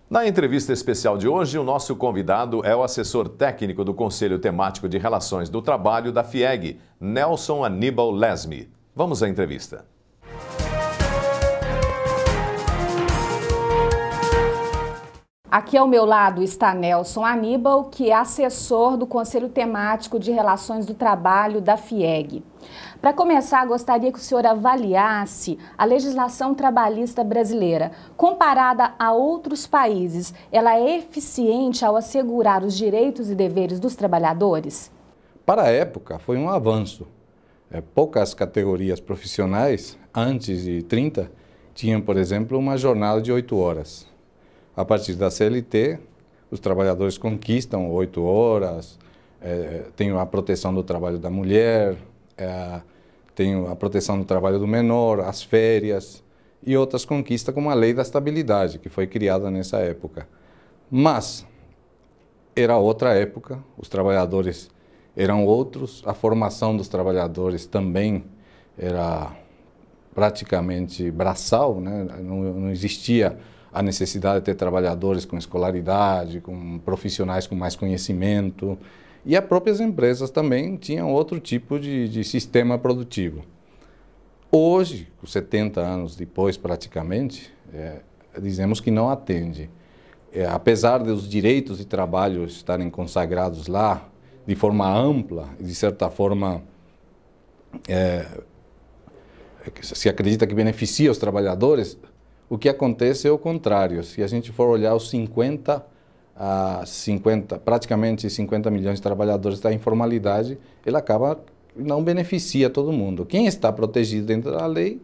Na entrevista especial de hoje, o nosso convidado é o assessor técnico do Conselho Temático de Relações do Trabalho da FIEG, Nelson Aníbal Lesme. Vamos à entrevista. Aqui ao meu lado está Nelson Aníbal, que é assessor do Conselho Temático de Relações do Trabalho da FIEG. Para começar, gostaria que o senhor avaliasse a legislação trabalhista brasileira. Comparada a outros países, ela é eficiente ao assegurar os direitos e deveres dos trabalhadores? Para a época, foi um avanço. Poucas categorias profissionais, antes de 30, tinham, por exemplo, uma jornada de 8 horas. A partir da CLT, os trabalhadores conquistam 8 horas, tem a proteção do trabalho da mulher, tem a proteção do trabalho do menor, as férias e outras conquistas como a Lei da Estabilidade, que foi criada nessa época. Mas era outra época, os trabalhadores eram outros, a formação dos trabalhadores também era praticamente braçal, né? Não existia a necessidade de ter trabalhadores com escolaridade, com profissionais com mais conhecimento. E as próprias empresas também tinham outro tipo de sistema produtivo. Hoje, 70 anos depois praticamente, dizemos que não atende. Apesar dos direitos de trabalho estarem consagrados lá, de forma ampla, de certa forma, se acredita que beneficia os trabalhadores, o que acontece é o contrário. Se a gente for olhar os praticamente 50 milhões de trabalhadores da informalidade, ele não beneficia todo mundo. Quem está protegido dentro da lei,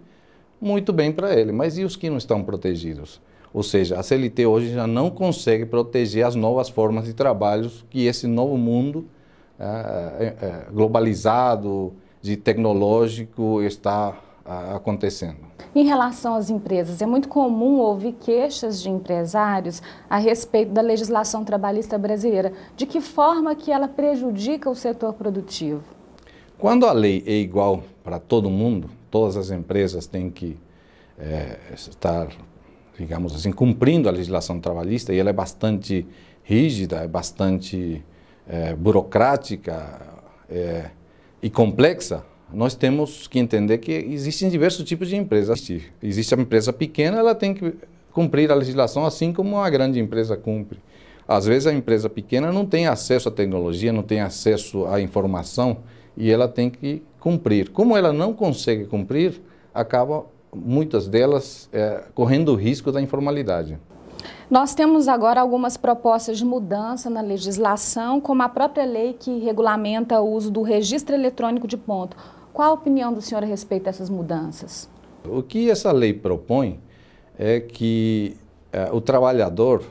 muito bem para ele, mas e os que não estão protegidos? Ou seja, a CLT hoje já não consegue proteger as novas formas de trabalho que esse novo mundo globalizado, de tecnológico, está acontecendo. Em relação às empresas, é muito comum ouvir queixas de empresários a respeito da legislação trabalhista brasileira. De que forma que ela prejudica o setor produtivo? Quando a lei é igual para todo mundo, todas as empresas têm que estar, digamos assim, cumprindo a legislação trabalhista, e ela é bastante rígida, é bastante burocrática e complexa. Nós temos que entender que existem diversos tipos de empresas. Existe a empresa pequena, ela tem que cumprir a legislação assim como a grande empresa cumpre. Às vezes a empresa pequena não tem acesso à tecnologia, não tem acesso à informação e ela tem que cumprir. Como ela não consegue cumprir, acaba muitas delas correndo o risco da informalidade. Nós temos agora algumas propostas de mudança na legislação, como a própria lei que regulamenta o uso do registro eletrônico de ponto. Qual a opinião do senhor a respeito dessas mudanças? O que essa lei propõe é que o trabalhador,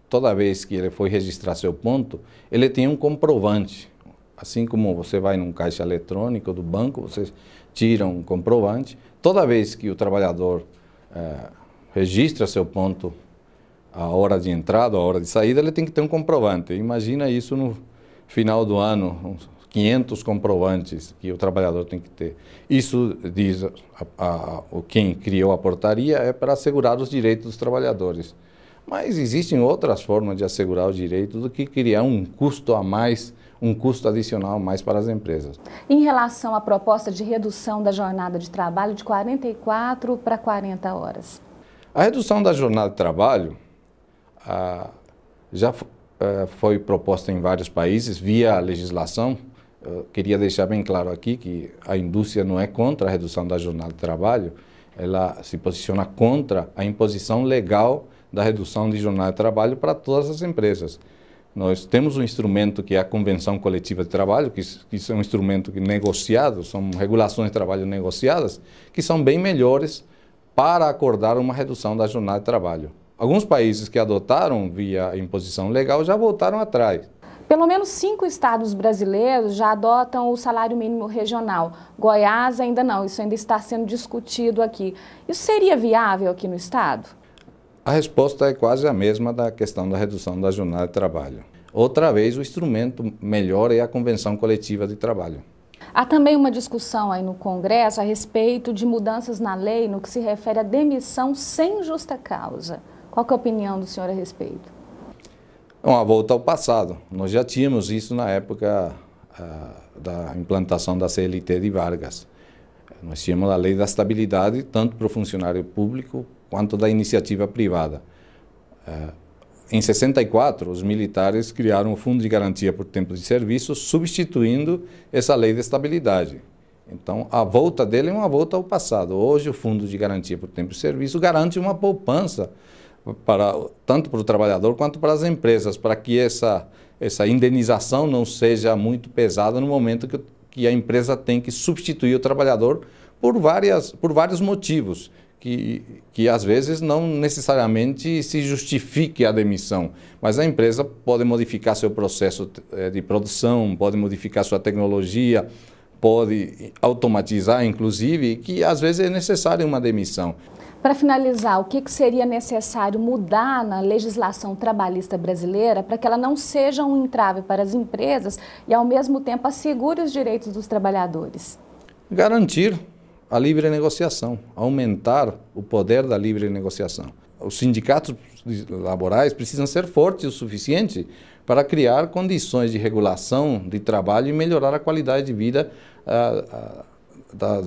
toda vez que ele for registrar seu ponto, ele tem um comprovante. Assim como você vai num caixa eletrônico do banco, você tira um comprovante. Toda vez que o trabalhador registra seu ponto, a hora de entrada, a hora de saída, ele tem que ter um comprovante. Imagina isso no final do ano, uns 500 comprovantes que o trabalhador tem que ter. Isso, diz quem criou a portaria, é para assegurar os direitos dos trabalhadores. Mas existem outras formas de assegurar os direitos do que criar um custo a mais, um custo adicional a mais para as empresas. Em relação à proposta de redução da jornada de trabalho de 44 para 40 horas. A redução da jornada de trabalho já foi proposta em vários países via legislação. Eu queria deixar bem claro aqui que a indústria não é contra a redução da jornada de trabalho, ela se posiciona contra a imposição legal da redução de jornada de trabalho para todas as empresas. Nós temos um instrumento que é a Convenção Coletiva de Trabalho, que é um instrumento negociado, são regulações de trabalho negociadas, que são bem melhores para acordar uma redução da jornada de trabalho. Alguns países que adotaram via imposição legal já voltaram atrás. Pelo menos 5 estados brasileiros já adotam o salário mínimo regional. Goiás ainda não, isso ainda está sendo discutido aqui. Isso seria viável aqui no estado? A resposta é quase a mesma da questão da redução da jornada de trabalho. Outra vez, o instrumento melhor é a Convenção Coletiva de Trabalho. Há também uma discussão aí no Congresso a respeito de mudanças na lei no que se refere à demissão sem justa causa. Qual que é a opinião do senhor a respeito? Uma volta ao passado. Nós já tínhamos isso na época da implantação da CLT de Vargas. Nós tínhamos a lei da estabilidade, tanto para o funcionário público quanto da iniciativa privada. Em 64, os militares criaram o Fundo de Garantia por Tempo de Serviço, substituindo essa lei de estabilidade. Então, a volta dele é uma volta ao passado. Hoje, o Fundo de Garantia por Tempo de Serviço garante uma poupança tanto para o trabalhador quanto para as empresas, para que essa indenização não seja muito pesada no momento que a empresa tem que substituir o trabalhador por vários motivos, que às vezes não necessariamente se justifique a demissão, mas a empresa pode modificar seu processo de produção, pode modificar sua tecnologia, pode automatizar, inclusive, que às vezes é necessária uma demissão. Para finalizar, o que seria necessário mudar na legislação trabalhista brasileira para que ela não seja um entrave para as empresas e, ao mesmo tempo, assegure os direitos dos trabalhadores? Garantir a livre negociação, aumentar o poder da livre negociação. Os sindicatos laborais precisam ser fortes o suficiente para criar condições de regulação de trabalho e melhorar a qualidade de vida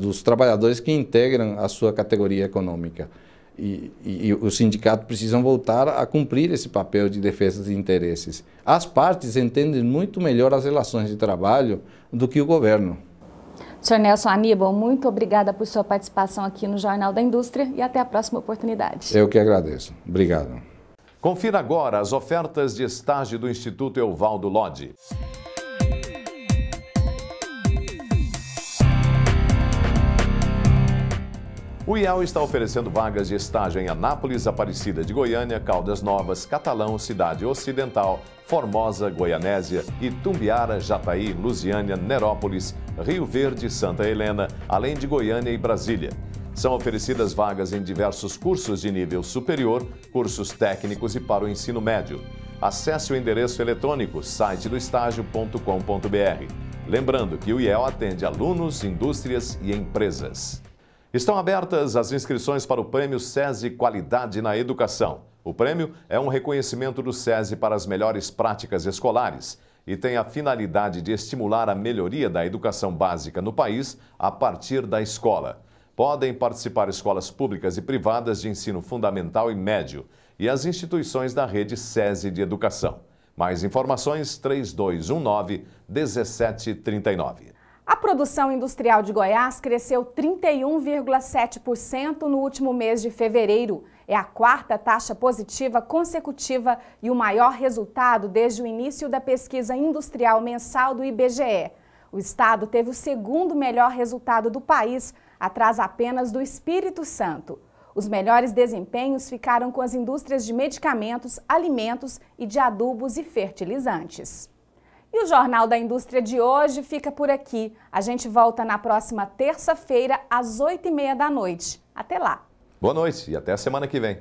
dos trabalhadores que integram a sua categoria econômica. E os sindicatos precisam voltar a cumprir esse papel de defesa de interesses. As partes entendem muito melhor as relações de trabalho do que o governo. Sr. Nelson Aníbal, muito obrigada por sua participação aqui no Jornal da Indústria e até a próxima oportunidade. Eu que agradeço. Obrigado. Confira agora as ofertas de estágio do Instituto Evaldo Lodge. O IEL está oferecendo vagas de estágio em Anápolis, Aparecida de Goiânia, Caldas Novas, Catalão, Cidade Ocidental, Formosa, Goianésia, Itumbiara, Jataí, Lusiânia, Nerópolis, Rio Verde, Santa Helena, além de Goiânia e Brasília. São oferecidas vagas em diversos cursos de nível superior, cursos técnicos e para o ensino médio. Acesse o endereço eletrônico sitedoestágio.com.br. Lembrando que o IEL atende alunos, indústrias e empresas. Estão abertas as inscrições para o Prêmio SESI Qualidade na Educação. O prêmio é um reconhecimento do SESI para as melhores práticas escolares e tem a finalidade de estimular a melhoria da educação básica no país a partir da escola. Podem participar escolas públicas e privadas de ensino fundamental e médio e as instituições da rede SESI de educação. Mais informações 3219-1739. A produção industrial de Goiás cresceu 31,7% no último mês de fevereiro. É a quarta taxa positiva consecutiva e o maior resultado desde o início da pesquisa industrial mensal do IBGE. O estado teve o segundo melhor resultado do país, atrás apenas do Espírito Santo. Os melhores desempenhos ficaram com as indústrias de medicamentos, alimentos e de adubos e fertilizantes. E o Jornal da Indústria de hoje fica por aqui. A gente volta na próxima terça-feira, às 20h30 da noite. Até lá! Boa noite e até a semana que vem.